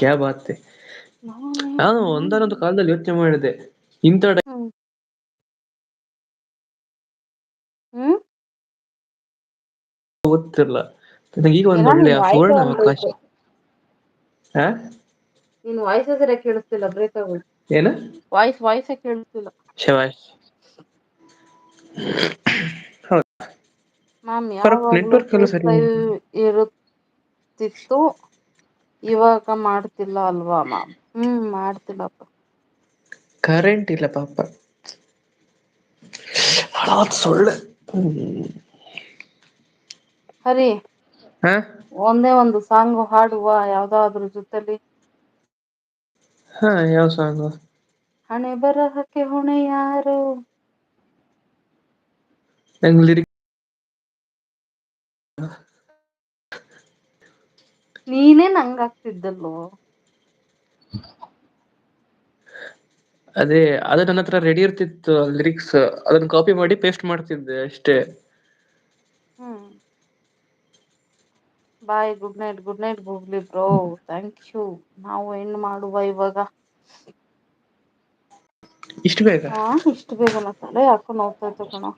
ಕ್ಯಾ ಬಾತ್ ಹೈ. ನಾನೇ ನಾನು ಒಂದಾನೊಂದು ಕಾಲದಲ್ಲಿ ಯೋಚನೆ ಮಾಡಿದೆ ಇಂಥ ಹ್ಮ್ ಹ್ಮ್ ಓದ್ತಿರ್ಲ ನನಗೆ ಈಗ ಏನ ಒಂದು ನಿನ್ ಒಳ್ಳೆಯ ವಾಯ್ಸೇ ಸುವರ್ಣ ಅವಕಾಶ. ಹಂಗೈತೆ. ಹ ನಿನ್ ವಾಯ್ಸ ಸರಿಯಾಗಿ ಕೇಳಿಸ್ತಿಲ್ಲ ಬ್ರೇಕ್ ಆಗೋಯ್ತು. ಏನು ವಾಯ್ಸೇ ಕೇಳಿಸ್ತಿಲ್ಲ. ಶಬಾಷ್. ಹೌದು. ಮ್ಯಾಮ್ ಯಾವಾಗ್ಲೂ ನೆಟ್ವರ್ಕ್ ಎಲ್ಲ ಸರಿ ಫ್ರೀಫೈ ಉಂಟು. ಇರುತ್ತಿತ್ತು. ಇವಾಗ ಮಾಡ್ತಿಲ್ಲ ಅಲ್ವಾ ಮ್ಯಾಮ್. ಮಾಡ್ತಿಲ್ಲಪ್ಪ. ಕರೆಂಟ್ ಇಲ್ಲ ಪಾಪ. ಸೊಳ್ಳೆ. ಹರಿ ಹ ಒಂದೇ ಒಂದು ಸಾಂಗು ಹಾಡುವ ಯಾವ್ದಾದ್ರ ಜೊತೆಲಿ. ಹಾ ಯಾವ ಸಾಂಗು. ಹಣೆ ಬರಹಕ್ಕೆ ಹೊಣೆ ಯಾರು. ನಂಗ್ ಲಿರಿಕ್ಸ್ ನೀನೇ ನಂಗ ಆಗ್ತಿದ್ದಲ್ಲೋ. ಅದೇ ಅದು ನನ್ನ ಹತ್ರ ರೆಡಿ ಇರ್ತಿತ್ತು ಲಿರಿಕ್ಸ್ ಅದನ್ನ ಕಾಪಿ ಮಾಡಿ ಪೇಸ್ಟ್ ಮಾಡ್ತಿದ್ದೆ ಅಷ್ಟೇ. Hmm bye good night googly bro thank you. ನಾವು ಹೆನ್ ಮಾಡುವ ಇವಾಗ. ಇಷ್ಟು ಬೇಗ. ಹಾ ಇಷ್ಟು ಬೇಗನ ತಲೆ ಯಾಕೋ ನೋವ್ತೈತೆ ಕಣೋ.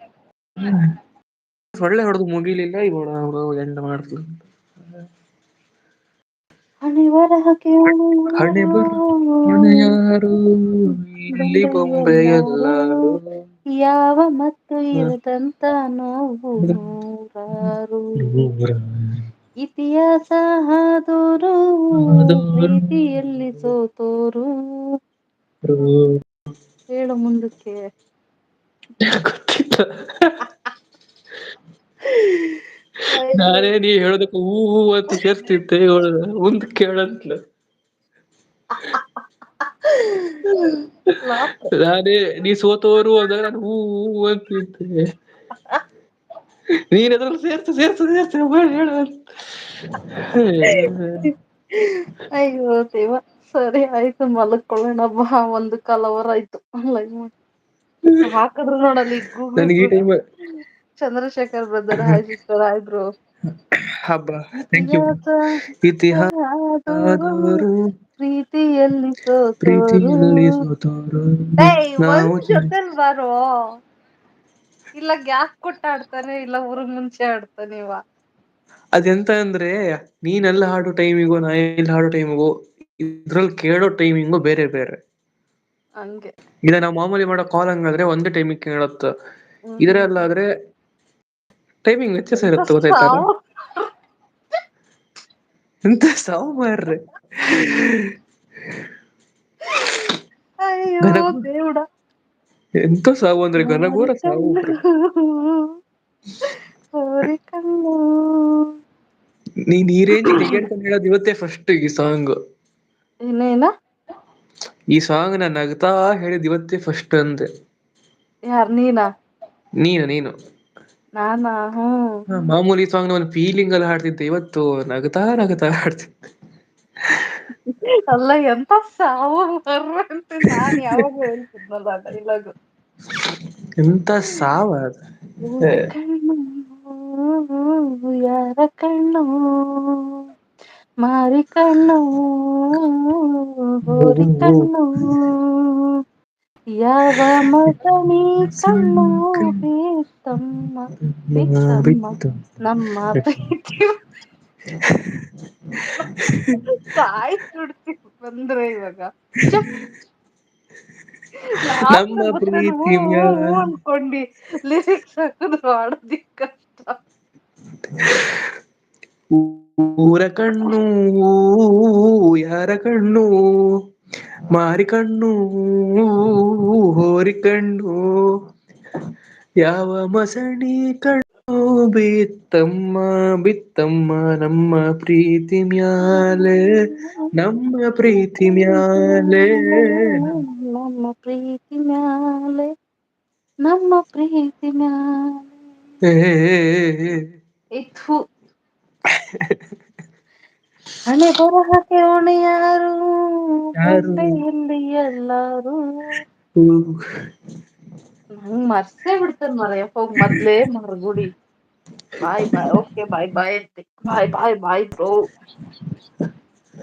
ಸೊಳ್ಳೆ ಹೊಡೆದು ಮುಗಿಲಿಲ್ಲ ಎಂಡ್ ಮಾಡ್ತ. ಹಣೆ ಬರಹಕ್ಕೆ ಹೊಣೆ ಹಣೆ ಯಾರು. ಬರ ಹೊಣೆ ಯಾರು ಇಲ್ಲಿ ಬಂಡೆಯಲ್ಲಾರೋ ಬೊಂಬೆಯಲ್ಲಾರು ಯಾವ ಮತ್ತು ಇರದಂತ ನೋವು ನೂರಾರು. ಇತಿಹಾಸ ಹಾದೋರು ಆದೋರು ಪ್ರೀತಿಯಲ್ಲಿ ಸೋತೋರು. ಹೇಳು ಮುಂದಕ್ಕೆ. ಗೊತ್ತಿಲ್ಲ. ಅಯ್ಯೋ ನಾನೇ ನೀ ಹೇಳೋದಕ್ಕೆ ಹೂ ಹೂ ಅಂತ ಸೇರ್ಸ್ತಿದ್ದೆ ಮುಂದ ಕೇಳಂತಲ. ಲಾಸ್ಟ್ ನಾನೇ ನೀ ಸೋತೋರು ಅಂದಾಗ ನಾನು ಹೂ ಹೂ ಅಂತಿದ್ದೆ. ನೀನ್ ಅದ್ರಲ್ಲಿ ಸೇರ್ಸು ಹೇಳು ಅಂತ. ಅಯ್ಯೋ ದೇವ. ಸರಿ ಆಯ್ತು ಮಲಕೊಳ್ಳೋಣ ಬಾ ಒಂದು ಕಾಲ್ ಅವರ್ ಆಯ್ತು. ಹಾಕದ್ರು ನೋಡಲ್ಲಿ ಗೂಗಲ್ ನನ್ಗೆ ಈ proof. Time Chandrashekhar brother hi sister hi bro. ಹಬ್ಬ ಥ್ಯಾಂಕ್ ಯು ಇತಿಹಾಸ ಹಾದೋರು ಇತಿಹಾಸದವರು ಪ್ರೀತಿಯಲ್ಲಿ ಸೋತೋರು. ಪ್ರೀತಿಯಲ್ಲಿ ಸೋತವರು ನಾವು ಒಂದ್ ಜೊತೆಲ್ ಬಾರೋ. ಇಲ್ಲ ಗ್ಯಾಪ್ ಕೊಟ್ಟ ಆಡ್ತಾನೆ ಇಲ್ಲ ಊರ್ಗ್ ಮುಂಚೆ ಆಡ್ತಾನೆ ಇವ. ಅದೆಂತ ಅಂದ್ರೆ ನೀನೆಲ್ಲ ಹಾಡೋ ಟೈಮಿಗೋ ನಾ ಎಲ್ಲಿ ಹಾಡೋ ಟೈಮಿಗೋ ಇದ್ರಲ್ಲಿ ಕೇಳೋ ಟೈಮಿಂಗು ಬೇರೆ ಬೇರೆ. ಹಂಗೆ ಈಗ ನಾವು ಮಾಮೂಲಿ ಮಾಡೋ ಕಾಲ್ ಹಂಗಾದ್ರೆ ಒಂದೇ ಟೈಮಿಗೆ ಕೇಳತ್ತ. ಇದರಲ್ಲಾದ್ರೆ ಟೈಮಿಂಗ್ ವ್ಯತ್ಯಾಸ ಎಂತ ಇರುತ್ತೆ ಗೊತ್ತಾಯ್ತಲ್ಲ. ಸಾವು. ಎಂತ ಸಾವು ಮಾರ್ರೆ. ಅಯ್ಯೋ ದೇವ್డా. ಎಂತ ಸಾವು ಅಂದ್ರೆ ಘನಘೋರ ಸಾವು ಮಾರಿಕಣ್ಣು ಬ್ರೋ. ಹೋರಿಕಣ್ಣು. ನೀನ್ ಈ ರೇಂಜಿಗೆ ತೆಗೆಡ್ಕೊಂಡ್ ಹೇಳೋದು ಇವತ್ತೇ ಫಸ್ಟ್ ಈ ಸಾಂಗ್. ಇನ್ನೇನ. ಈ ಸಾಂಗ್ ನ ನಗ್ತಾ ಹೇಳಿದ್ ಇವತ್ತೇ ಫಸ್ಟ್ ಅಂದೆ. ಯಾರ್ ನೀನಾ. ನೀನು. ನಾನಾ ಹ್ಮ್. ಮಾಮೂಲಿ ಸಾಂಗ್ ನ ಒಂದು ಫೀಲಿಂಗ್ ಅಲ್ಲಿ ಹಾಡ್ತಿದ್ದೆ ಇವತ್ತು ನಗತಾ ನಗತಾ ಹಾಡ್ತಿದ್ದೆ. ಅಲ್ಲ ಎಂತ ಸಾವು ಅಂತ ನಾನ್ ಯಾವಾಗ ಹೇಳ್ತಿದ್ನಲ್ಲ ಆ ಡೈಲಾಗ್. ಎಂತ ಸಾವು ಅದು. ಊರ ಕಣ್ಣು ಯಾರ ಕಣ್ಣು. ಮಾರಿ ಕಣ್ಣು ಹೋರಿ ಕಣ್ಣು. ಯಾವ ಮದನಿ ಕಣ್ಣು ಬೇತ್ತಮ್ಮ. ಬಿತ್ತಮ್ಮ ನಮ್ಮ ಪ್ರೀತಿ. ಸಾಯ್ತ ಬಿಡ್ತೀನಿ ಬಂದ್ರೆ ಇವಾಗ. ಲಾಸ್ಟ್ ನಮ್ಮ ನಲ್ಲಿ ಗೊತ್ತೇನು ಹೂ ಪ್ರೀತಿ ಹೂ ಹೂ ಅನ್ಕೊಂಡಿ ಲಿರಿಕ್ಸ್ ಹಾಕದ್ರು ಹಾಡೋದಿಕ್ ಕಷ್ಟ. ಊರ ಕಣ್ಣು ಯಾರ ಕಣ್ಣು. ಮಾರಿ ಕಣ್ಣು ಹೋರಿ ಕಣ್ಣು. ಯಾವ ಮಸಣಿ ಕಣ್ಣು ಬಿತ್ತಮ್ಮ ಬಿತ್ತಮ್ಮ ನಮ್ಮ ಪ್ರೀತಿ ಮ್ಯಾಲೆ ನಮ್ಮ ಪ್ರೀತಿ ಮ್ಯಾಲೆ. ನಮ್ಮ ಪ್ರೀತಿ ಮ್ಯಾಲೆ ನಮ್ಮ ಪ್ರೀತಿ ಮ್ಯಾಲೆ. ಏ ಥು. ಹಣೆ ಬರಹಕೆ ಹೊಣೆ ಯಾರು ಯಾರು ಬಂಡೆಯಲ್ಲಿ ಎಲ್ಲಾರೂ. ನಂಗ್ ಮರ್ಸೇ ಬಿಡ್ತನ್ ಮಾರಾಯ ಹೋಗ್ ಮೊದ್ಲೇ ಮರ್ಗುಡಿ. ಬಾಯ್ ಬಾಯ್ ಓಕೆ ಬಾಯ್ ಬಾಯ್ ಬಾಯ್ ಬಾಯ್ ಬಾಯ್ ಬ್ರೋ.